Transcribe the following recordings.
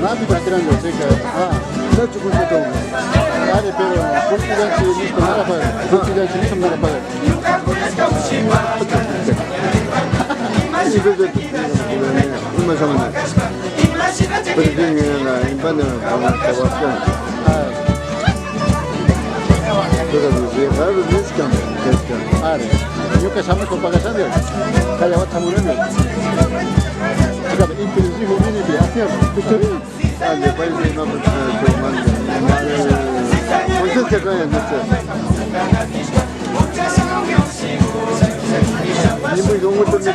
Rápido entrando, chica. Vale, pero cultivarse listo nada para. Cultivarse listo nada para. Una semana. Pero tiene la infancia con la población. Yo casamos con Pagasandia. Calla va a muriendo. Inclusive viene de hacer. Después de una persona pues que cae en y muy como Puxa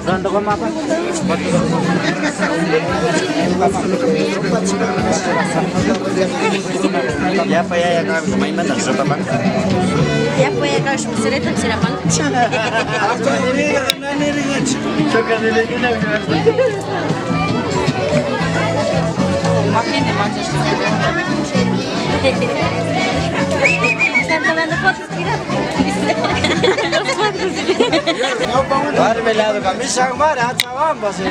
Rondo ko mapa. Ya pa ya kami kumain man sa baba. Ya puede que os pusieran tan sirapan. Están tomando fotos, mira. Los fotos. Var velado kami sang mara chawan base.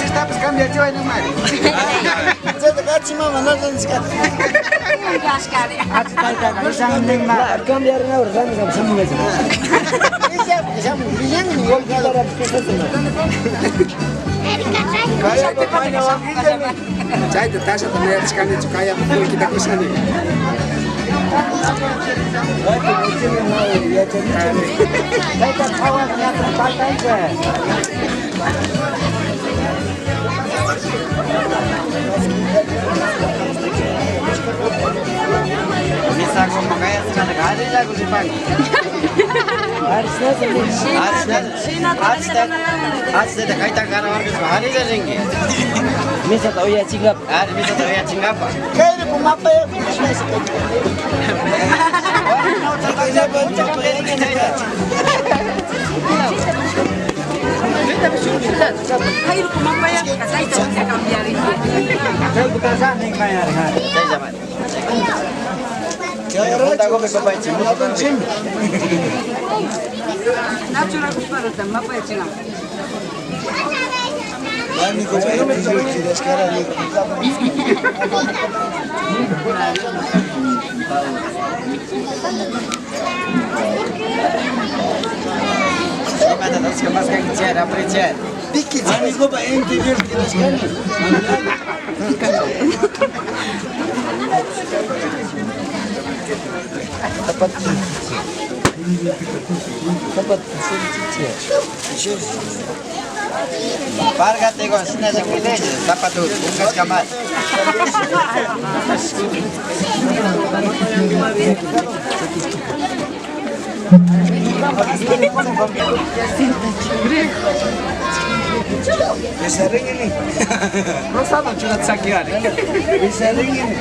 Estamos cambiando de número. Você tá cima, mas não tem escada. Cambiar na hora, vamos a samu mesmo. Samu, bien ni gol que dar a Kaya pa na Cai da taxa também a escada de kaya porque kita kusani. Vai tá kawan na paltai ke. Bisa kau pakai sekarang hari lagu di pagi. आज से कहीं तक कार वाले बाहर ही जाएंगे मिसा तो ये चिंगाप यार मिसा तो ये चिंगाप कहीं भी घुमा पे Kayo kumapaya kasi ito sa kambyari. Saya bukan sana yang bayar kan. Saya zaman. Kalau tak kau berapa cim? Cim. Natural para tambah apa ya cina? Kami kau tidak sekarang ni. Mana tak sekemas kan kecil, apa kecil? Dikit. Kami kau interior tidak sekarang. Dapat Parga tego sina sa village dapat tu bukas kamar bisa ring ini masa tak curhat sakit hari bisa ring ini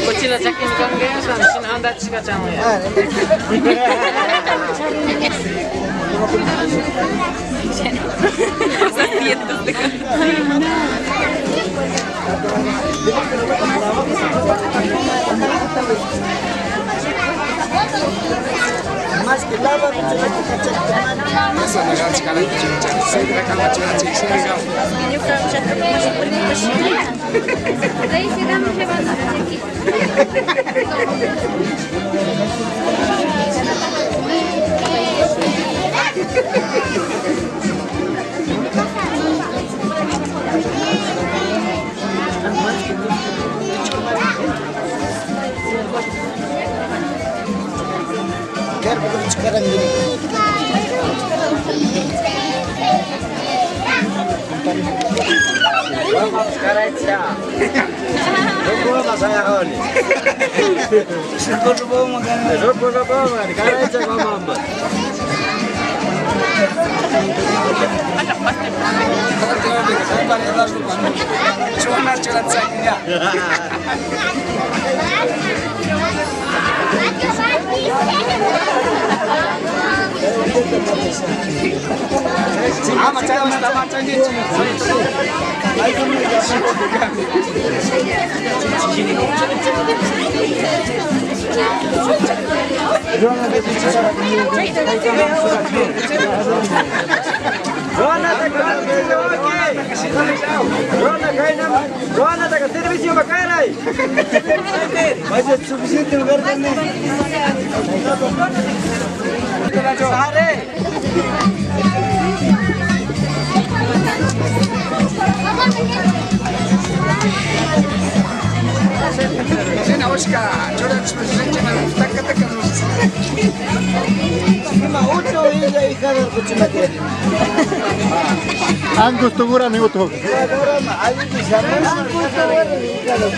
Kucing cakin kongeng sama sin anda cika camu ya. Mas kita apa cek masa negara sekarang saya tidak akan cek sekarang Ini kalau chat masih pergi ke sini. Dari sini masih banyak cek. Ker begitu sekarang ini. Vamos sekarang aja. Rokok apa saya ini? Rokok bawa makan. Rokok bawa, sekarang aja kau mampu. Cuma curhat saja. Macam ni. Rona tak servicio bacana. Mas é suficiente lugar também. Sare. Ośka, cioraczmy życzenia taka nóżce. Ima uto illa y kadar kuchimakeri. Angus tugurami uto. Kadorama ali ki shaman kuto wala y kadar.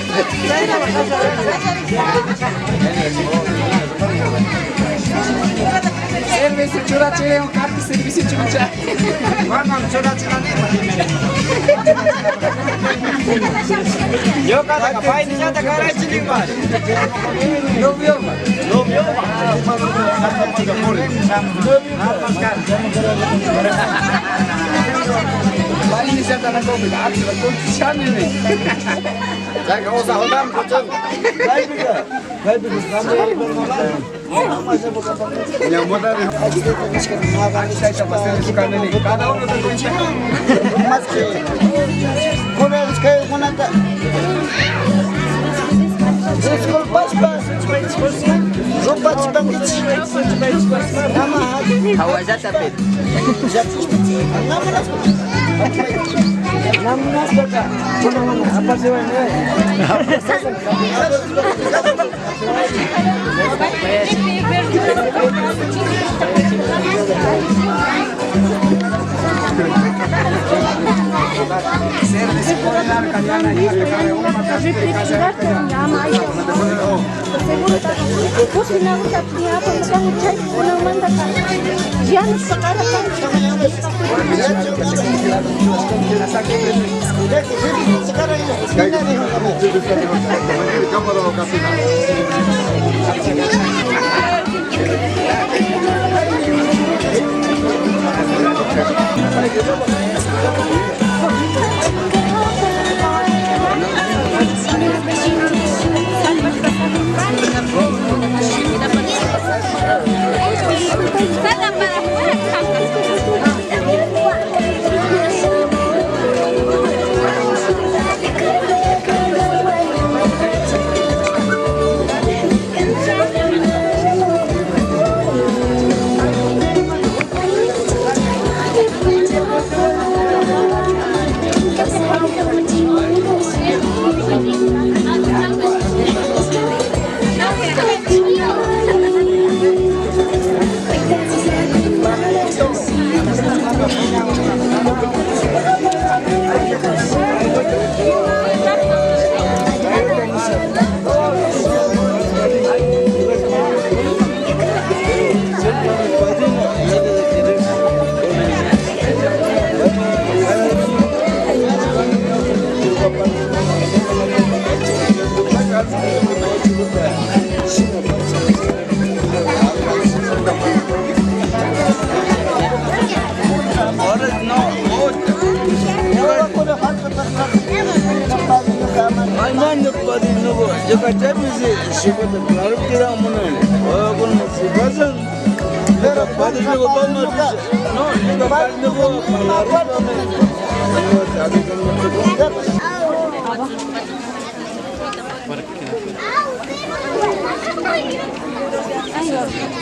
Serviço ciorache é carro serviço ciorache. Vamos ciorache Yo kata ka pai ni jata karai chini mar. Lobyo mar. Lobyo mar. Pai ni jata na kopi. Acho que tô chame nem. Já que osa hodam kuchang. Pai biga. Pai biga sampai Yang muda ni. Cada uno de los chicos. Mas que Kuna sekali kuna tak. Sekolah pas. Rupat sepandit. Nama hati. Hawa jata pe. Nama nas. Nama nas baka. Kuna mana? Apa sih ini? Serviço popular kaliana ya kaya uma casa de casa.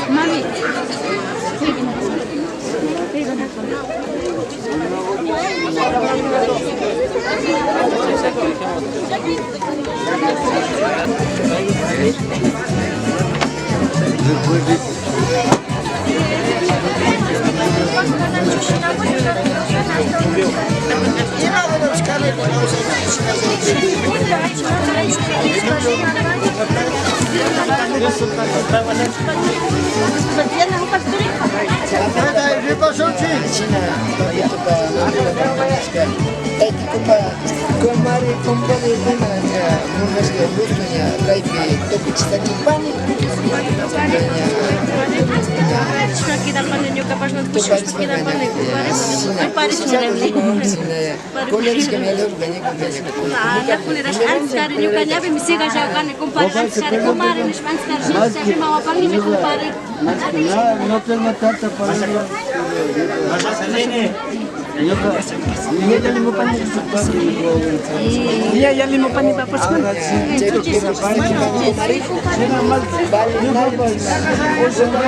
Mami. No tengo tanta palabra. Ya le mopan ni papas con.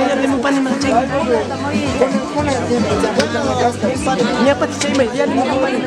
Ya le mopan ni machay. Ya pati chay mai ya le mopan ni.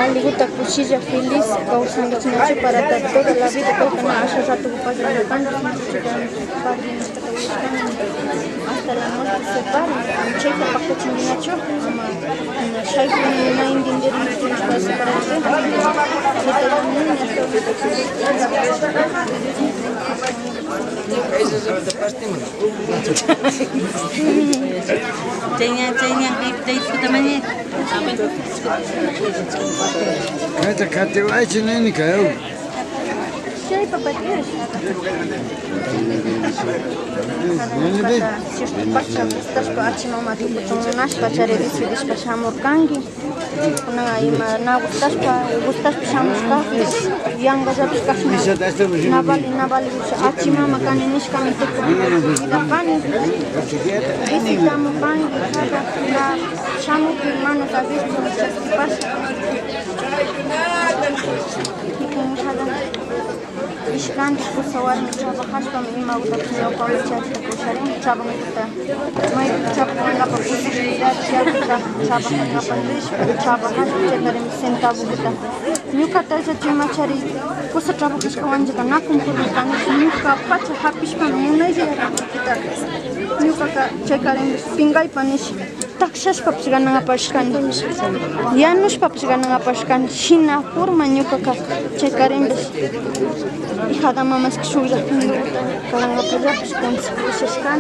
Aliguta cuchilla feliz, causando noche para dar toda la vida, porque no hace rato que pasa la banda, hasta la muerte se para, checa para que chinginacho, shaifu na indindir muchos para separarse, Kate vai chineni caiu. Чай попадешь? Сишто пача, сташко ачимама ту наш пачаре висидиш пашамор канги. На има на густаш пашамушка. Янга запиш кашна. Навали ачимама каниниш камитеко. Да пани. Виситамо канги. На шаму пирмано завиш паш. Ishkan diskusawar chaba khashpa ima utapniyo kawle chachta kusharin chaba mita mai chaba nga papushida chaba nga pandish chaba khashpa chetarim sentabu buta nyuka taja chimachari kusa chaba khashka wanjika nakum kurukan nyuka pacha hapishpa munaji kita nyuka ka chekarim pingai panish takshashpa pshgana nga pashkan yanushpa pshgana nga pashkan shina forma nyuka ka chekarim hija mamás que suya kalanga puja shishkan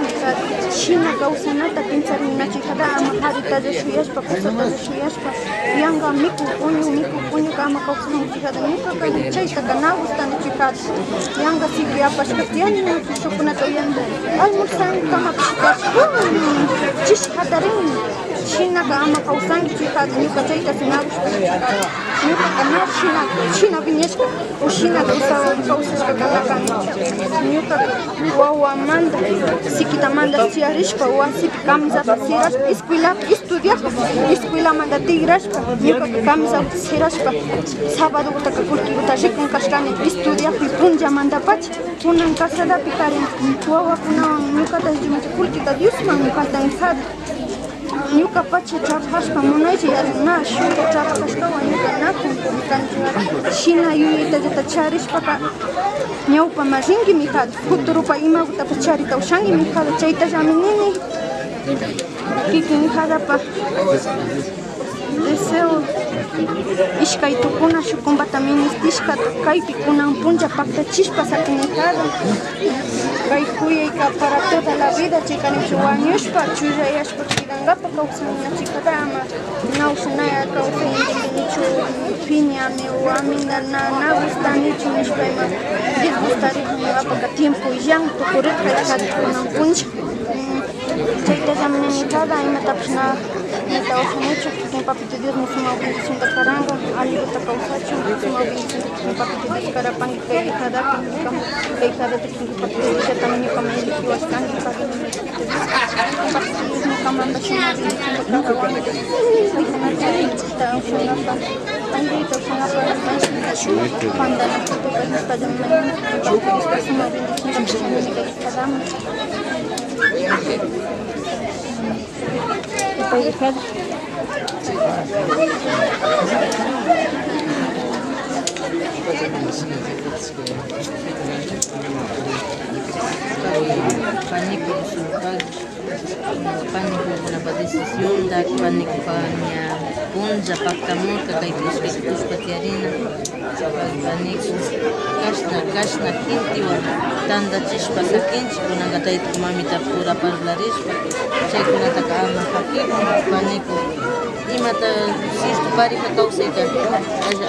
shina kausanata pensar mina chica da amaharita de suyaspa kusata de suyaspa yanga miku puñu kama kausan chica da miku ka chaita kana gustan chica yanga sibya pashkatian no shukuna to yanda almursan kama pashkas chish hadarin shina kama kausan chica da miku chaita sinagus miku kana shina vinieska o shina kausan Nyuka wawa manda sikita manda siarishpa wasip kamza sirashpa escuela manda tigrashpa nyuka kamza sirashpa sábado utaka kulkiruta rikun kashkani estudia punja manda pach kunan kasada pikarin wawa kunawan nyuka tajumata kulkita diusman kanta insad nyuka pacha chapashpa munaychi na shuka chapashkawa nyuka nakun kancha shina yuyita jata charishpa ka ñawpa marinki mijada futurupa imakuta charita ushanki mijada chayta llaminini kikin mijadapa deseo ishkay tukuna shukumbata ministishka kaypi kunan puncha paktachishpa sakinijada kay kuyayka para toda la vida chikarinchu wañushpa chuyayashpa chirangapa kawsanachikata ama nawsanaya kawsaynichu piñami o amina na gustanichu nishpayma disgustarikunapaka tiempo llanto kurirka kunan puncha chay te llamé cada y me tapina me ta ocho mi papito Dios me suma bendición de caranga algo ta causacho me suma bendición mi papito Dios para pan que cada que cada de que papito Dios también yo me dijo bastante para que me papito Dios no camanda suma bendición de caranga está una pa Andito sana para cuando la foto que está de me suma bendición de caranga Depois de cada Panico na decisión da panico pania punja pakamuka kay kuskus patiarina panico kasna kintiwa tanda chispa sakinch kunanga tait mamita pura parlarispa chay kunata kaama pakiko panico imata sistu parika kausayta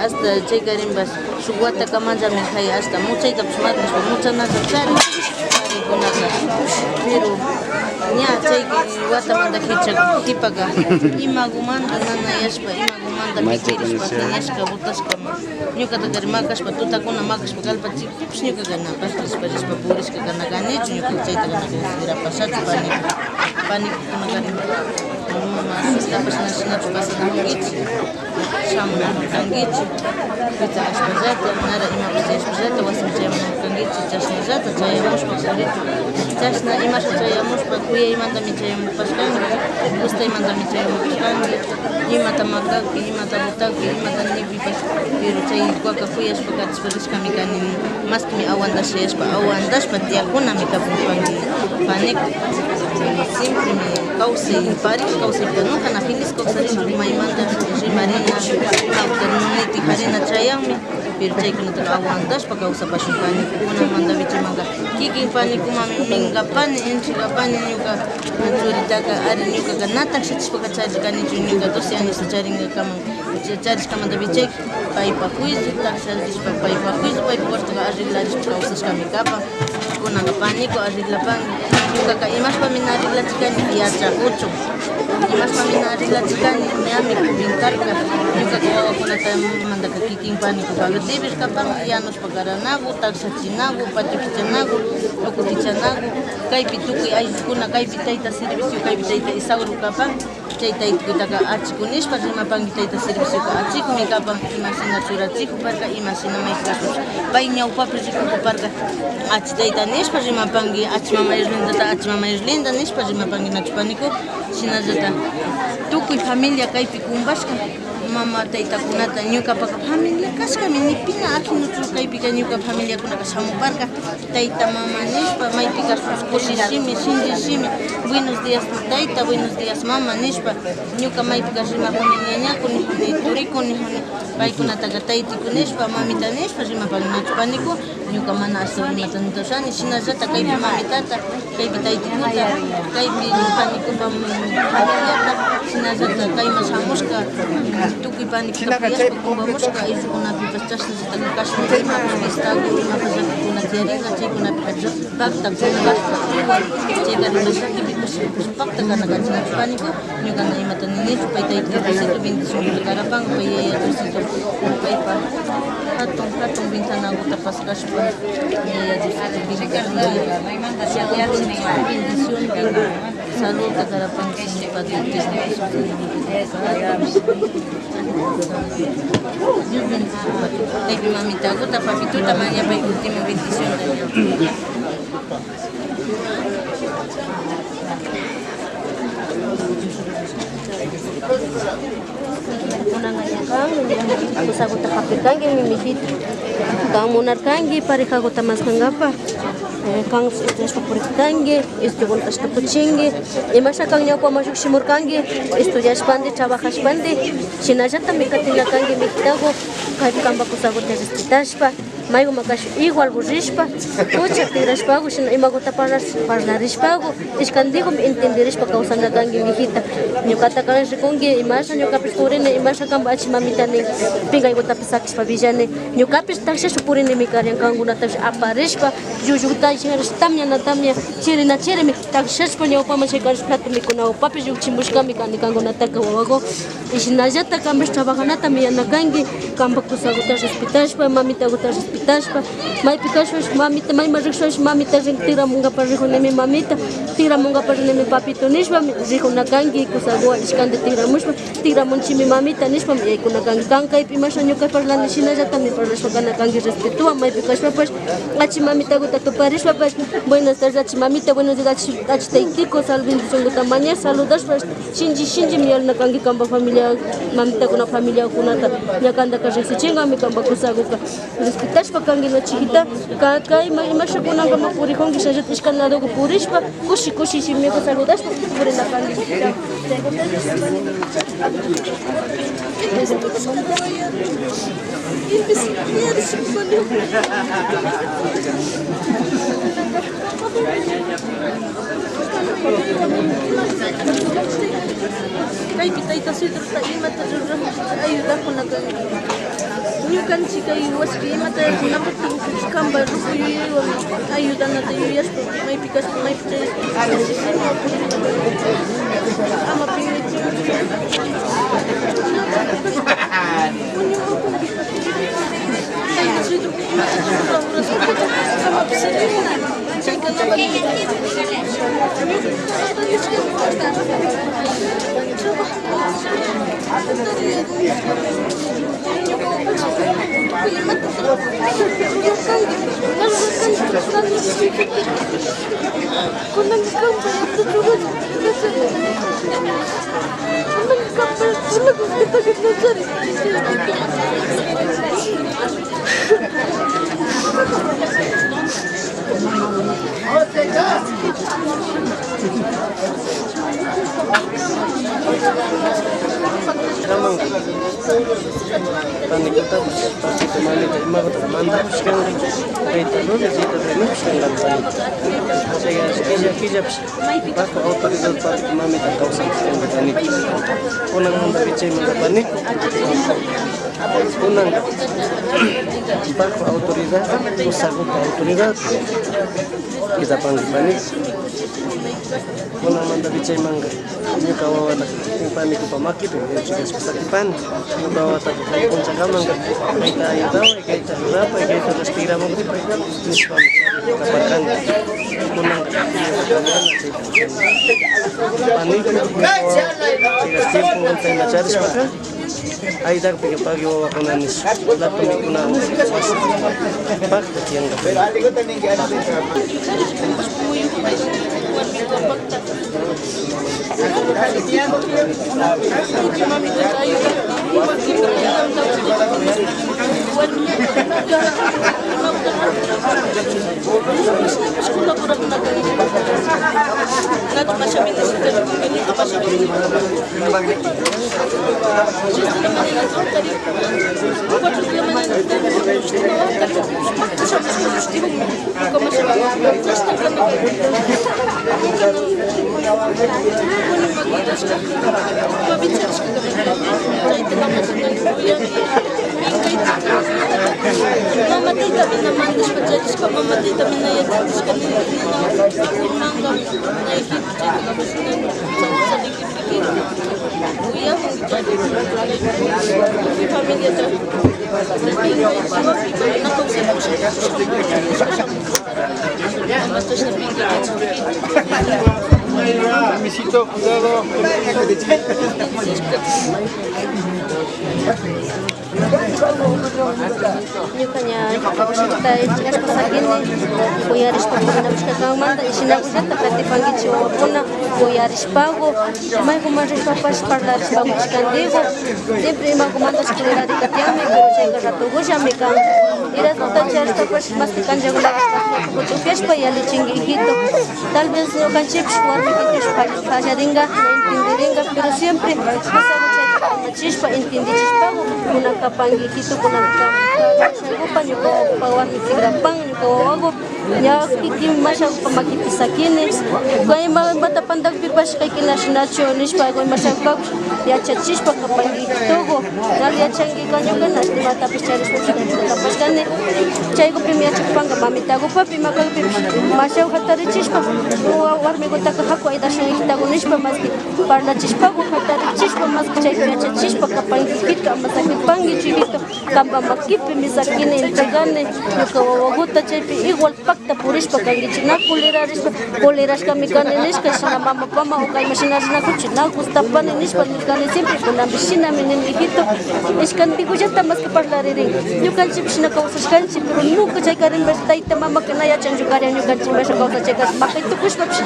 hasta chay garimbas suguata kamanja min khay hasta muchayta pusmarpas mucha nasa chari pero nya chay wata manda kipaga imagumanda nanayashpa imagumanda pikirishpa tiyashka butashka ñuka takari makashpa tutakuna makashpa kallpachikupish ñuka gana pashpa purishka gana ganichu ñuka chayta gana pashachu panikuna gani tapash nashinachu pasanamunkichi shamunankichi pitaqashpallata nara imapas chayashpallata wasin chayamunankichi chashnallata chayamushpa chashna imasha chayamushpa kuyaymantami chayamushpashkanki gustaymantami chayamushkanki imata makaki imata butaki imata nipipas pero chay waka kuyashpa katishpa rishkami kani maskimi awandashpa tiyakunami kapunpanki paniku siempre me causei paris causei nunca na feliz causei maymanta rimarina autorneti harina chayami pero chay kuna taka awandash pa causa passion paniku kuna manda vichimanga kiki paniku mami minga pani enchiga pani nyuka naturitaka ari nyuka ganata xitishpa kachari kani nyuka 12 años charinga kama charis kama da vichek paipa juicio taxadishpa paipa juicio paipa corta arreglaris causas kami kapa kuna paniku arreglapan nyuka ka imashpa mina arreglachikani yachakuchu imashpa mina arreglachikani neami kubinkarka nyuka kawawa kunata mandaka kikin paniku pagatibir kapan yanos pagaranagu taxachinagu patikichanagu okutichanagu kaypi tukuy ayllukuna kaypi tayta servicio kaypi tayta isawru kapan chay taytakutaka achikunishpa rimapanki tayta servicioka achikmi kapan imashina churachihuparka imashina maykakush pay ñawpapi rikukuparka achi tayta nishpa rimapanki achi mama Erlinda nishpa rimapanki nachu paniku shinallata tukuy familia kaypi kumbashka mama taytakunata ñukapaka familia kashkami nipina akinuchu kaypika ñuka familia kunaka shamuparka tayta mama nishpa maypika kushishimi shinllishimi buenos días tayta buenos días mama nishpa ñuka maypika rimapuni ñañakuni turikuni paykunataka taytiku nishpa mamita nishpa rimapani nachu paniku ñuka mana ashta imata nitoshani shinallata kaypi mamitata kaypi taytikuta kaypi panikupa familiata shinallata kayma shamushka tukuy panikuna piyashpa kumbamushka ayllukunapipas chashnallata kashpa imapas pistagu imapas llakikuna tiyaringa chaykunapiqa pakta kumbashpa chayka rimashkakipipas pakta kanakanchik nachu paniku ñukana imata ninichu pay tayta Diosito bendición karapan pay yaya Diosito paypa hatun ventanaguta paskashpa yaya Diosito bendición salud karapan nipa Dios bendiga. Kaypi mamitakuta, papituta, mañapay última bendición de Dios. Kusaguta kapikangi mimihita kamunarkangi parejaguta maskangapa kang esto purikangi esto voltashka puchingi imasha kang ñawpa mashukshimurkangi estudiashpandi trabajashpandi shinallata mikatinakangi mihitago kaypi kanpa kusaguta respetashpa maygo makash igual burrishpa pucha tirashpago shina imaguta parlarishpago ishkandigo entenderishpa kawsana kangi mijita ñukata kan rikungi imasha ñukapish purini imasha kan bachi mamita nin pingaygutapish sakishpa villani ñukapish takshash purini mi karyan kangunatapish aparishpa yuyuta isharish tamya chirina chirimi takshashpa ñawpama shaykarish plato mikunawpapish yukchimbushkami kani kangunataka wawago ishinallata kambish trabajanata miyana kangi kamba kusaguta respetashpa mamita guta respetashpa maypi kashwash mamita mayma rikshash mamita tiramungapas rijunimi mamita tiramungapas rijunimi papito nishpa rijuna kangi kusagua ishkanda tiramushpa tiramunchimi mamita nishpa yaykuna kangi kankaypi imasha ñuka parlani shinallata mi parlashpa kana kangi respetuwan maypi kashpapash achi mamita guta tuparishpapash buenas tardes achi mamita buenos días achi taytiko sal bendicionguta mañana saludashpash shinji miyalna kangi kamba familia mamita kuna familia kunata ñakanda kashexichinga kamba kusaguka respetashpa kangi na chiquita kay imasha kunanga mapurikungi shallata ishkanadogo purishpa kushi shimiko saludashpa purina kangi kay pitayta sudruta imata ayuda kuna kangi ñukan chica y waski imata kunapatin kamba rukuyu ayudanata yuyashpa maypikas maypichayas ama pingichi kayta sudruta ama pisirina bajo autoridad, usaguta autoridad, kita panggil panik, manda bicai mangga, ini kawan watak panik itu pamaki tu, juga seperti panik, kawan watak pun cakap mangga, kita ayu tahu, kita berapa, kita terus tira mangga, ini pamik dapatkan, punang, panik, jika tiempo untuk mencari sepakat. Aida pagi wakonanis lato mikuna pak yang Misito, cuidado. Ñukaña kapusita ichikashpasakini kuyarishpakuna manta ishinakullata katipankichi wawakuna kuyarishpago imaykuman rishpapash parlarishpago ishkandigo siempre imaykumantash kurirarikatianmi pero chayka ratukullami kan iraskuta charishpapash masti kanllakunata yalichinki hijito tal vez ñukanchikpish warmikipish fallaringa entenderenga pero siempre chispa intindichispago kunakapanguijito kunakachagupa ñukawawanmi tigrapan ñukawawago ña kikin masha pamakipisakini kay mata pandagpipash kay kinashinacho nishpa kay mashakakush yachachishpa kapanguijitogo nal yachangi kañuka nashtimatapis charishpa chikapashkani chaykupimi yachakpanga mamitagupapi makagpi mashaw hatarichispa warmikutaka haku aydashunijitago nishpa maski parlachispago hatarichispa maski chaypi yachachispa kapanguijito amasakipangi chikito kamba makipi misakini ilchagani ñuka wawaguta chaypi igual pakta purishpa kangichina kulirashkami kani nishka shina mama pama ukayma shinarinakuchi nakustapani nishpa nirkani siempre kunambi shinami nin hijito ishkantikullata maski parlaririn ñukanchip shina kawsashkanchi pero nunca chaykarinbash tayta mama kana yachanllukaria ñukanchik masha kawsachaykas maqaytukushpapish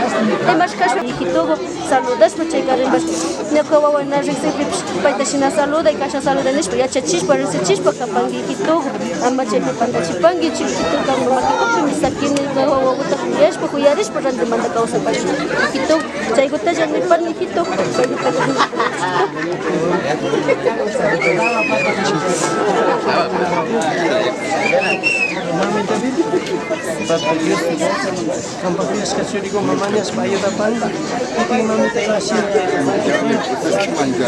imashkashpa hijitogo saludashpa chaykarinbash ñuka wawana riqsipipish payta shina saluda y kasha saluda nishpa yachachishpa riqsichishpa kapangi hijitogo ama chaypi pantachipangi chiquito kama makikupi misakini wawaguta kuyashpa kuyarishpa rantimanta kawsapash hijitogo chaykutalla nipani hijitogo Mami David, Bapak Dios, Kampak Dios kasuri ko mamanya supaya dapat itu mami terasih.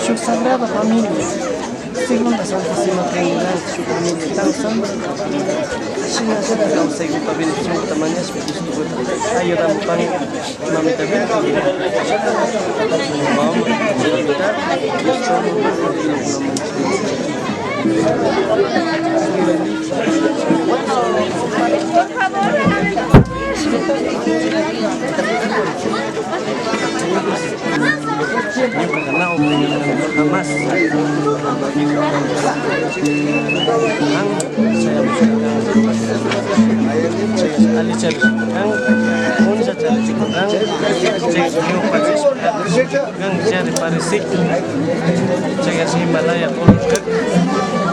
Sukses berapa family? Según la Santísima Trinidad, su familia tan santa, sin hacer la causa y la bendición de tamañas, me gusta ayudamos para mami David. Vamos jamás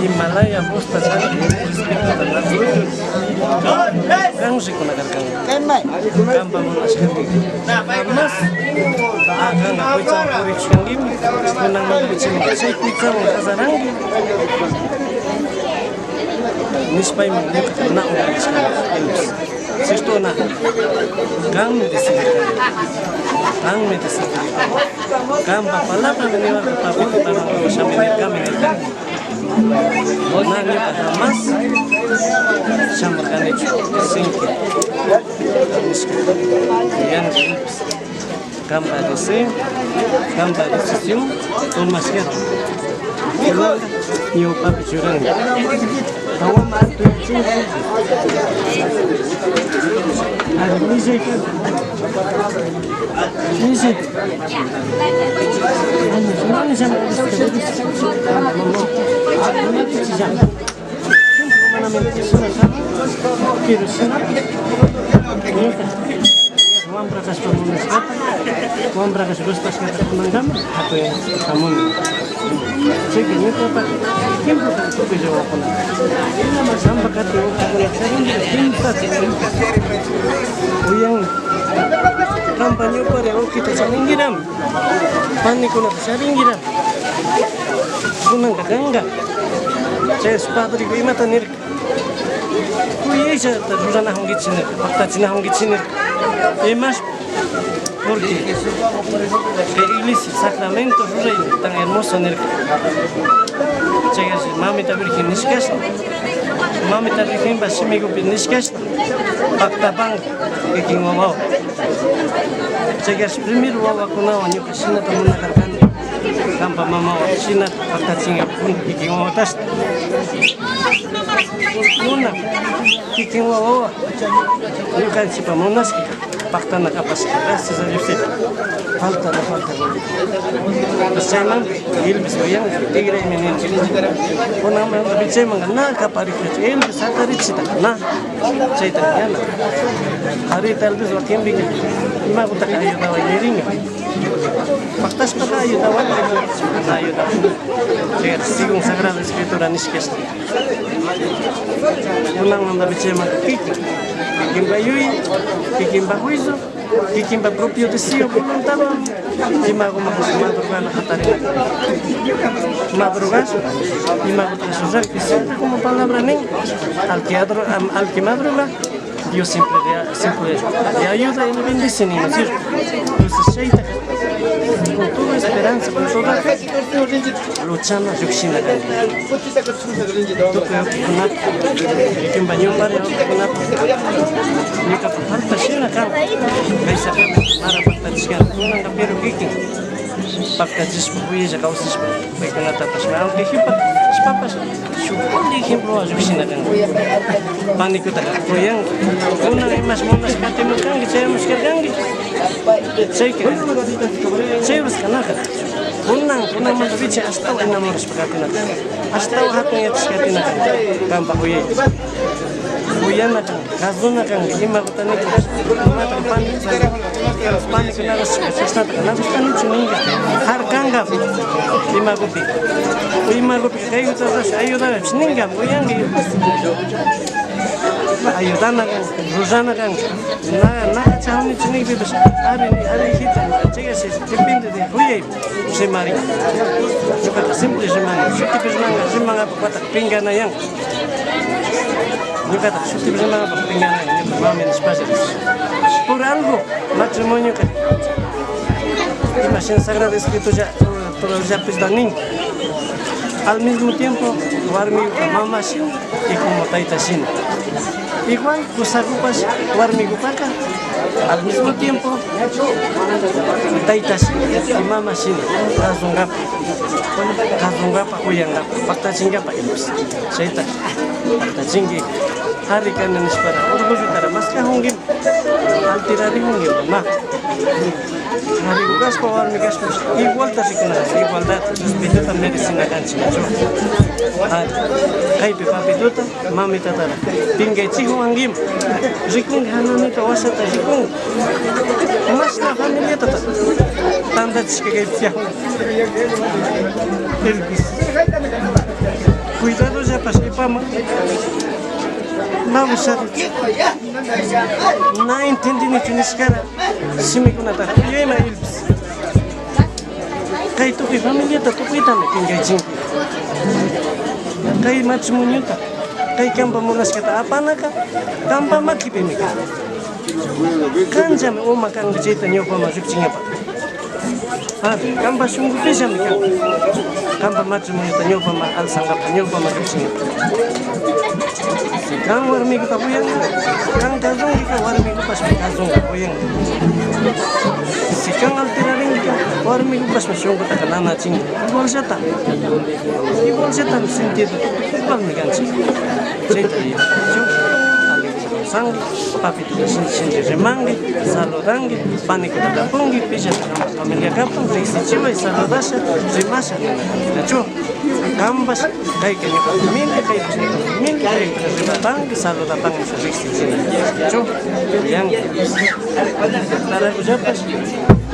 Himalaya bosta cari kang si kuna karkang kamba muna siya mas agang ako isang kurik siyang gimi kunang magbitsin kasi kuitsang kasarangi nispay mo yung kakanaon ang iskala sisto na kang medisipin kamba pala pa naniwa kapapit para ko siya kami Nanya mas sama kan itu singkir yang gambar di sistem tumasnya kalau nyoba bijuran tahu matu ada musik mana sama Uang berangkas gustas kata teman-teman atau yang kamu segini apa kim bukan itu bisa apa ini nama sampai kata orang sering pintar yang kampanye pada kita sering giram panik kuna sering giram kunang kagangga saya sepatu di mata nih kuya saya terus nak hanggit sini fakta sini hanggit sini emas porque la iglesia sacramento rey tan hermoso en el llegas mamita virgen niskas mamita virgen basimigo niskas pakta bang que wawa llegas primero wawa kuna wanyo kasina tamuna karkan kampa mama sina pakta singa pun que wawa tas una que wawa yo kan si pamonas pakta na kapasitas sa Jose falta bersama ilmu yang tiga ini orang orang bicara mengenal kapasitas ilmu satari cita na ceritanya hari terus waktu yang bikin lima kota kayu tahu ini Pactas para ayudawan, ayudawan. Según Sagrada Escritura nisques. Unang manda bichema kiki. Kikimba yui, kikimba juicio, kikimba propio deseo voluntado. Y mago madrugar la catarina. Madrugar y mago transusar que siempre como palabra nen. Al que madruga, Dios siempre le ayuda y le bendice, ¿no es cierto? Entonces, Sheita, con toda esperanza, con toda fe, luchando a Yuxina. Tú creo que con la que bañó para con la ni que falta Shina acá. Veis acá, Mara Pactachkan, una capero Kiki. Pactachis, pues ya causas, pues con la tapas, aunque hipa, papas, su ejemplo a Yuxina. Pánico, Koyang, una vez más monas que tenemos que tenemos que gangi. Sei que sei os kanaka. Una mandaviche hasta enamores pagatina. Hasta hatu ya tskatina. Kampa hoye. Huyana kan, kazuna kan, ima kutani kan. Mata pani kana sesta kana kutani chuninga. Har kanga. Ima gopi kai utas ayuda chuninga. Uyangi. Ayudan kan, Rosana kan, na cahami chuning bebas, hari kita, cakap sih, depende de huye, semari, juga simple semari, suti bersenang, semang apa kata pinggana yang, juga tak suti bersenang apa pinggana yang, mamin spesial, por algo, matrimonio kan, imagina Sagrada Escritura, todos ya pesdanin, al mismo tiempo, warmi mamas y como taitasin. Igual, pues agupas, warmi gupaka, al mismo tiempo, taitas y mamasin, kazungapa, huyangapa, paktachingapa, ilus, seita, paktachingi, hari kanan ispara, orgullo tara, mas kahungim, altirari hungim, ma, hari gugas pa warmi gasmus, igual tasikuna, igualdad, respeto medicina kanchina, Kai pipapituta, mami tatara. Pinggay chiho anggim. Rikung hanami kawasata rikung. Mas na familia tata. Tanda chiskagay tiyahu. Cuidado ya pas ipama. Na usado. Na entendi ni tuniskara. Simi kunata. Yema ilbis. Kai tupi familia tata kuitame pinggay chingki. Kay matrimonio ta, kay kampa mulas kata apa naka, kampa makipimika. Kanjam oma kan gejeta nyopa masuk cingapa. Kampa sungguh bisa mika. Kampa matrimonio ta nyopa ma al sanggap nyopa masuk cingapa. Kang warmi kita puyang, kang kazung kita warmi kita pas kazung puyang. Si kang altiraring kita warmi kita pas masuk kita kenana cing. Igual setan sentido, igual me ganchi. Seita ya, sang, papi tu senti remangi, saludangi, pani kita dapungi, pija sama familia kapung, reisi ciwa, saludasa, remasa, nacho, kambas, kai kini mingi, kai rebatang, saludatang musa reisi ciwa, nacho, yang, tara kujapas,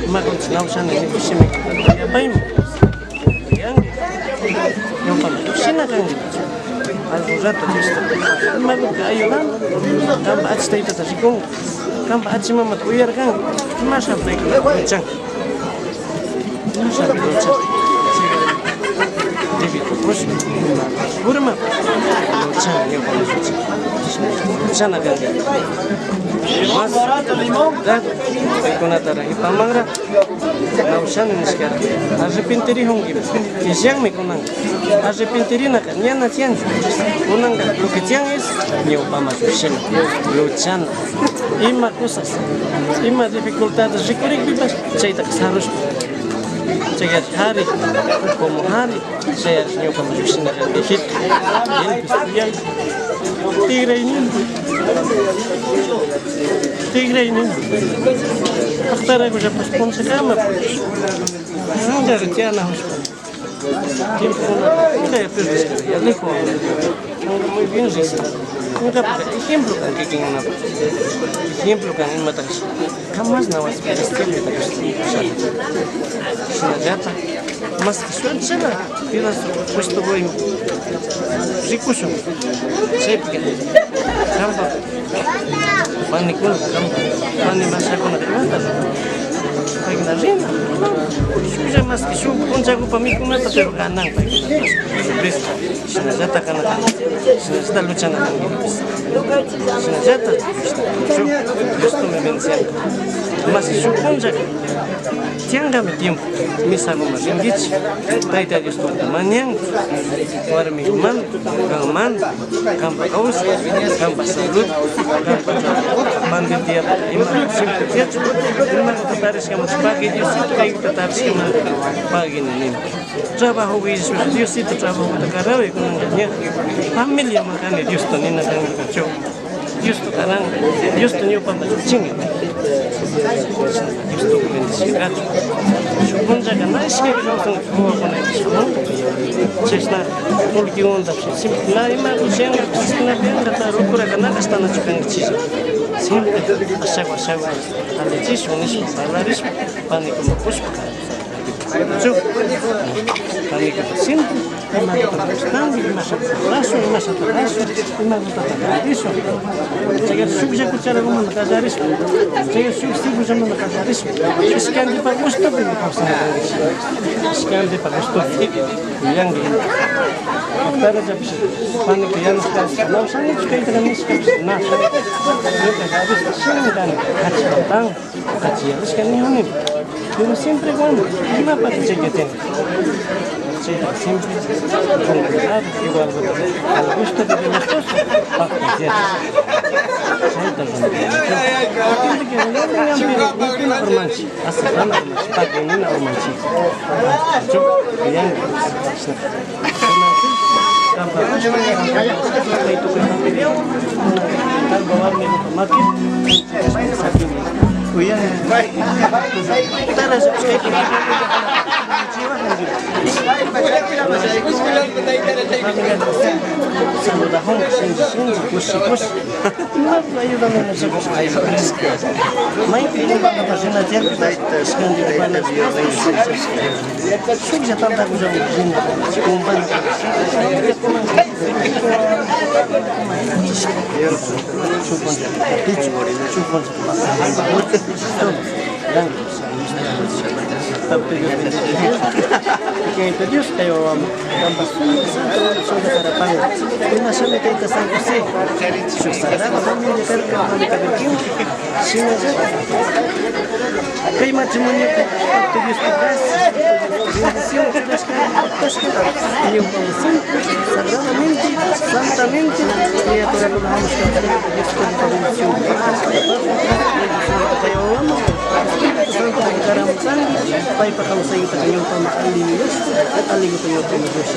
makon sinausan ini bisimi, ya paim, yang, yung pamatusin kang algo rato listo. Magod ka ayudan, kamba at stay to tasikong, kamba at si mamat uyar kang, masabay ko na chang. Masabay ko chang. David ko pros, burma, chang yung pamatusin. Chang na gangi. Mas, dad, ko na tara ipamangra, nausan ni sekarang. Arrepentiri hongi, kisiang me kunang. Arrepentiri na kanya na tiyan. Kunang ka, lo que tiyan es ni upamasusin, luchan. Ima cosas, ima dificultades, rikurik bibas, cerita harus cegat hari, como hari, saya ni upamasusin na kan dihit, yang tigre ini, akhtar aku dapat sponsor kamar, anda rencana harus, tiempo, kita ya pergi, ya lekor, muy bien listo. ejemplo kan que quien ejemplo kan en matas jamás no vas a ver este le das sinajata más que suerte será pidas puesto voy ricuso sepia camba panicul camba pani más con la demanda pagina rina suja más que su conchago para mí como está pero ganan pagina sinajata kana sinajata luchando sinajata justo me vencen mas que su conchago tianga mi tiempo mis alumnos ringgit taita justo maniang warmi man kalman kampa kaus kampa salut kampa mandi tiap imam simple tiap imam tataris kamu sebagai Dios itu kayu tataris kamu pagi ini trabajo Dios itu trabajo negara ekonominya familia makanya Dios tu ni nak kacau Dios tu karang Dios tu ni upah macing Dios tu bendecirat syukur jaga nais ke langsung semua kena semua cesna tulki onda simple na imam siang cesna biang kata rukura kena kastana cukang cis simple asal ada cis unis salaris panik mapus Cuk, kali kita simple, lima kita berstang, lima satu rasu, lima kita terkadiso. Saya suka cara rumah nakazaris, saya suka zaman nakazaris. Sekian di Pak Gustav ini kawasan sekian di Pak Gustav yang di antara jam panik yang sekarang sangat suka itu kan sekarang nah kita habis sini kan kaci tentang kaci harus kan ini. Pero siempre bueno, una parte que tiene. Siempre con cuidado, igual al gusto de los dos, para que Kuya, tara sa skype que Dios kayo ambas sudah harapan una sola kita San Jose sagrada familia cerca de Cabequín sino que matrimonio que Dios te gracias bendición que Dios te y un sagradamente santamente y a todos los vamos a cantar Dios te bendición kayo Santo Karam Sandi, Pai Pakam Sayu Takanyong Pamaali Diyos, at aling ito yung Diyos.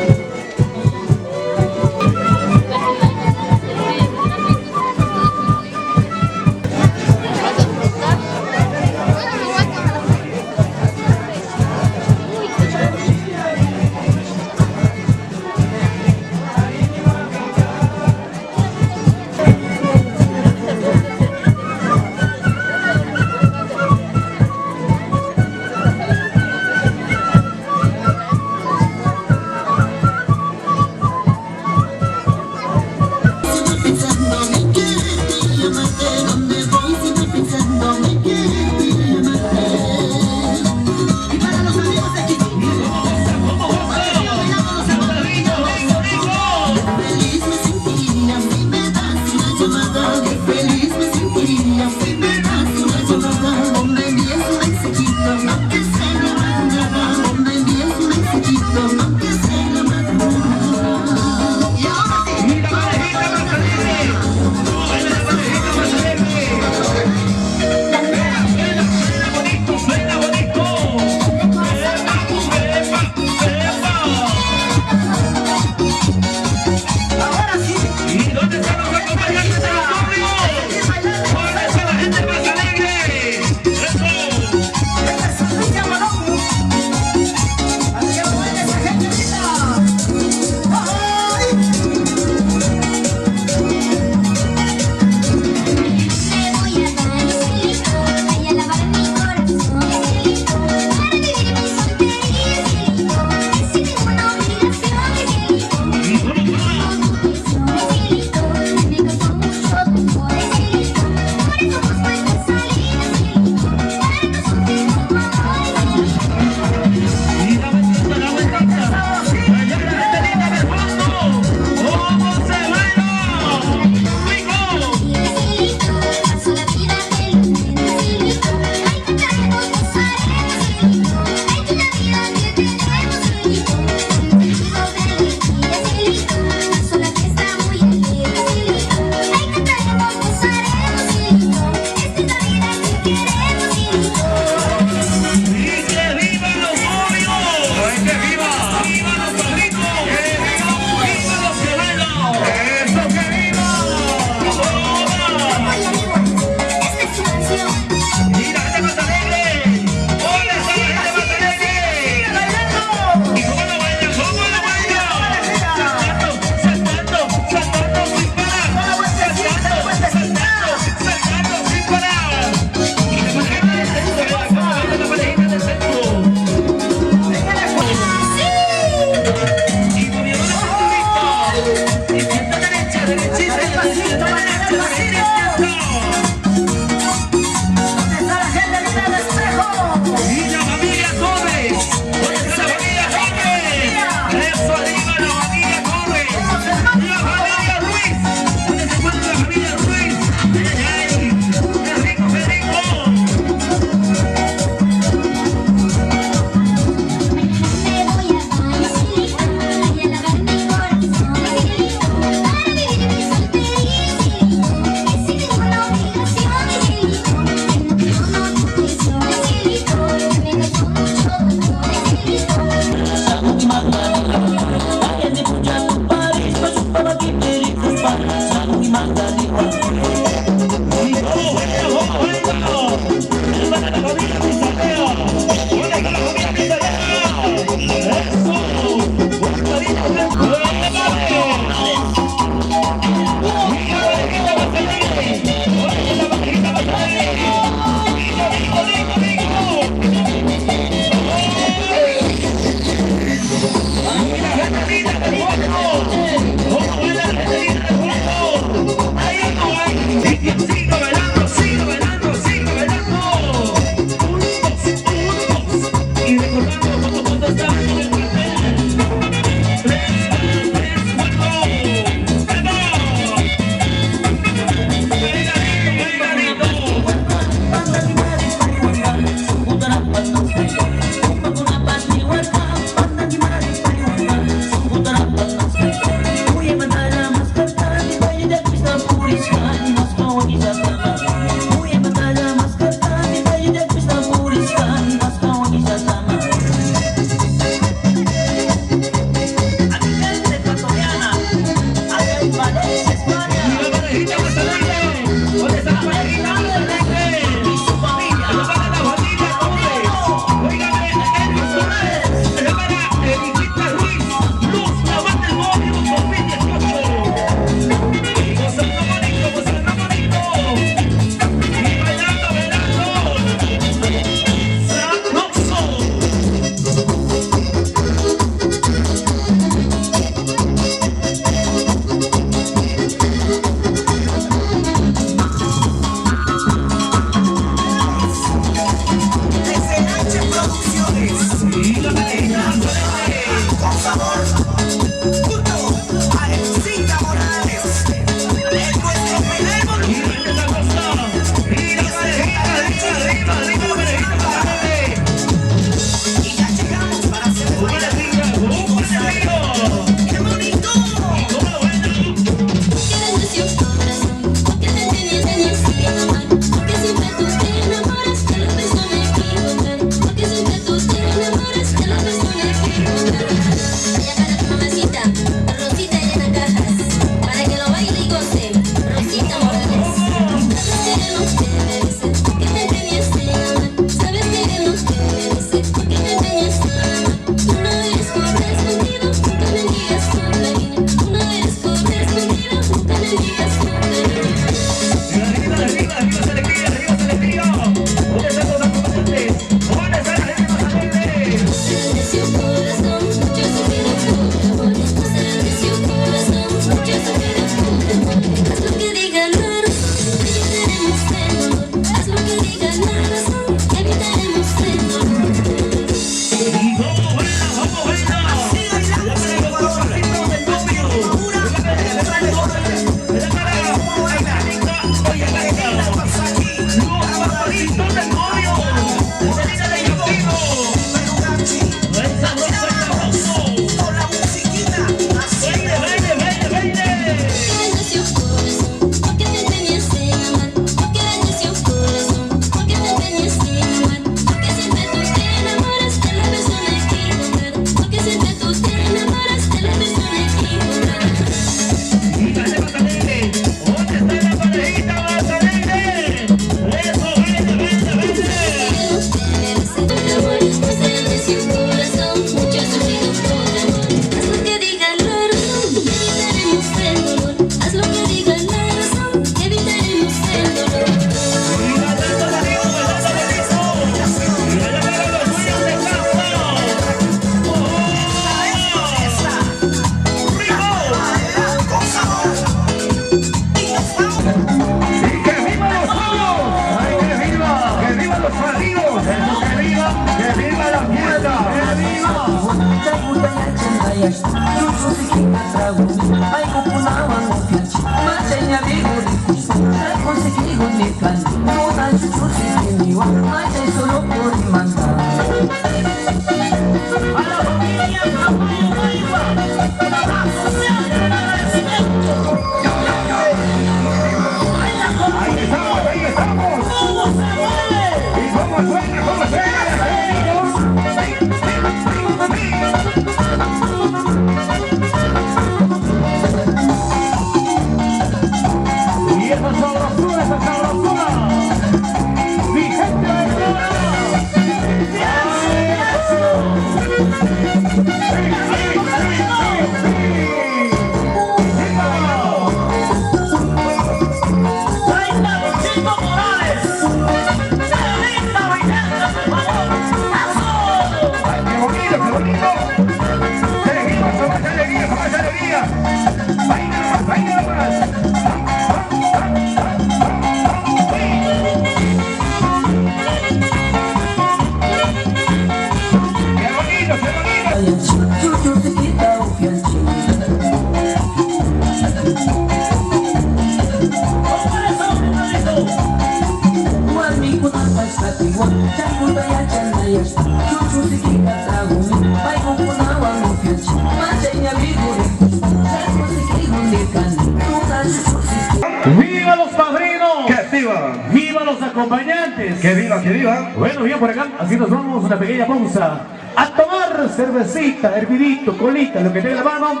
¡Viva los padrinos! ¡Que viva! ¡Viva los acompañantes! ¡Que viva, que viva! Bueno, bien por acá, así nos vamos, una pequeña pausa. A tomar cervecita, hervidito, colita, lo que tenga en la mano.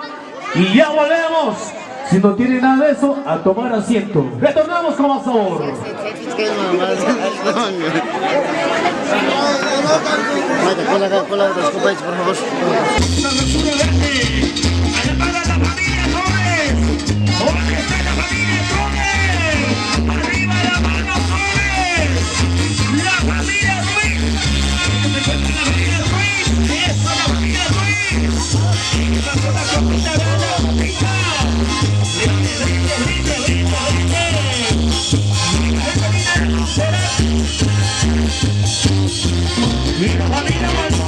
Y ya volvemos. Si no tiene nada de eso, a tomar asiento. Retornamos con más sabor. Con la de los compañeros, por favor. ¡Viva familia!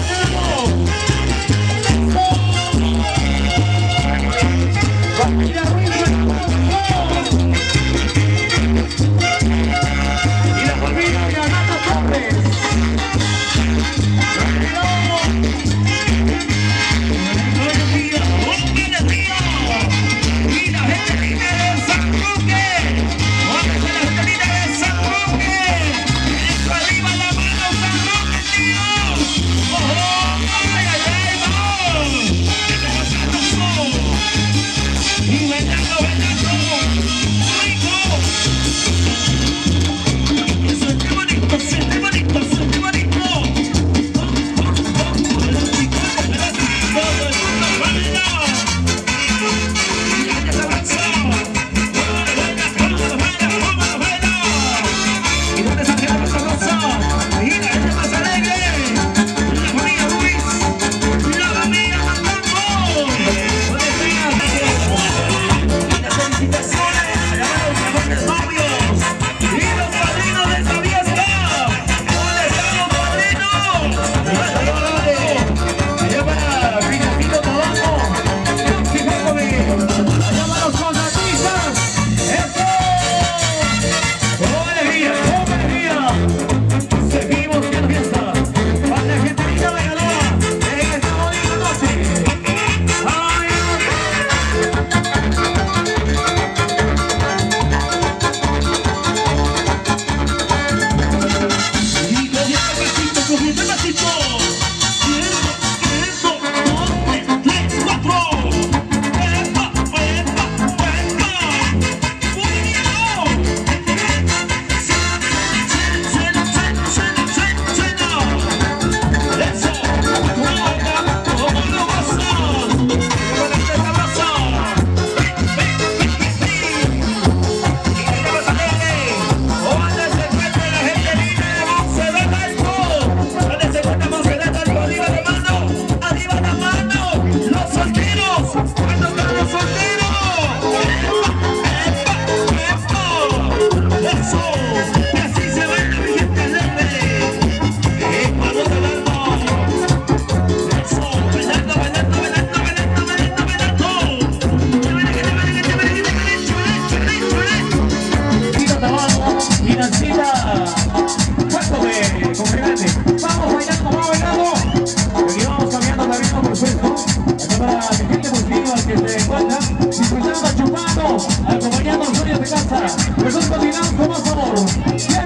Nosotros continuamos con más amor.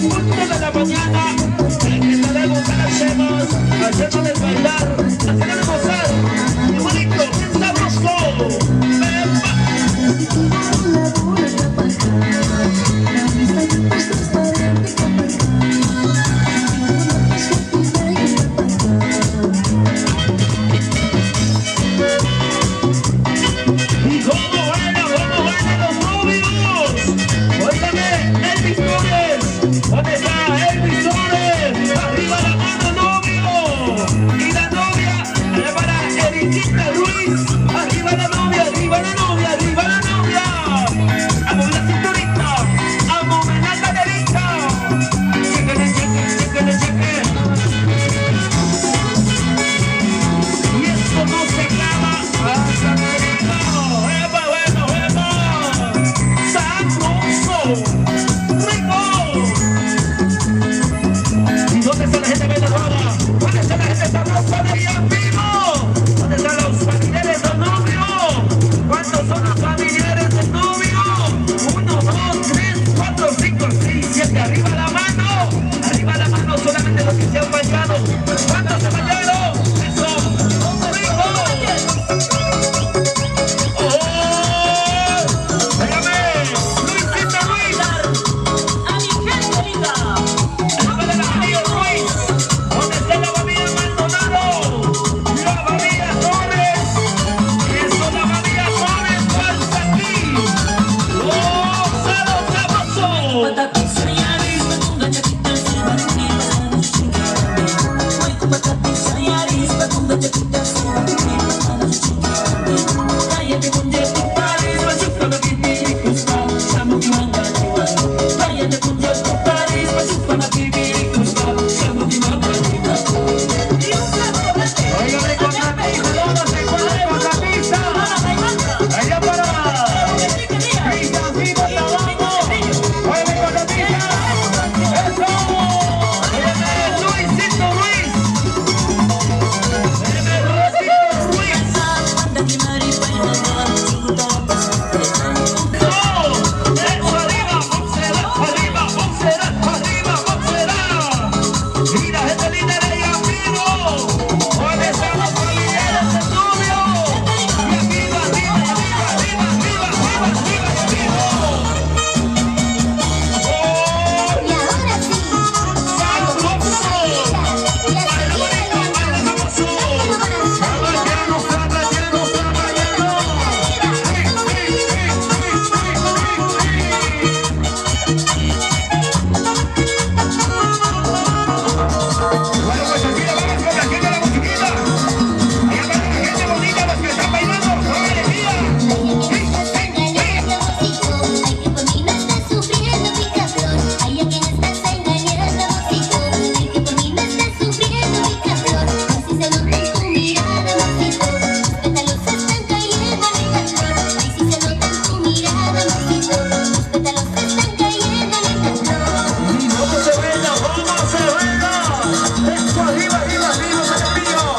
1 de la mañana.